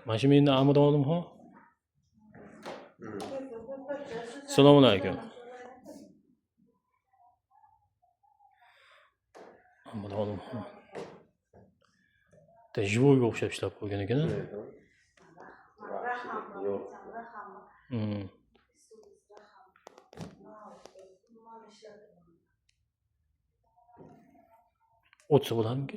Mana shu meni Amir olimxon. Assalomu alaykum. Amir olimxon. Живойga o'xshab ishlab qo'ygan ekan. O'tsa bo'ladimi?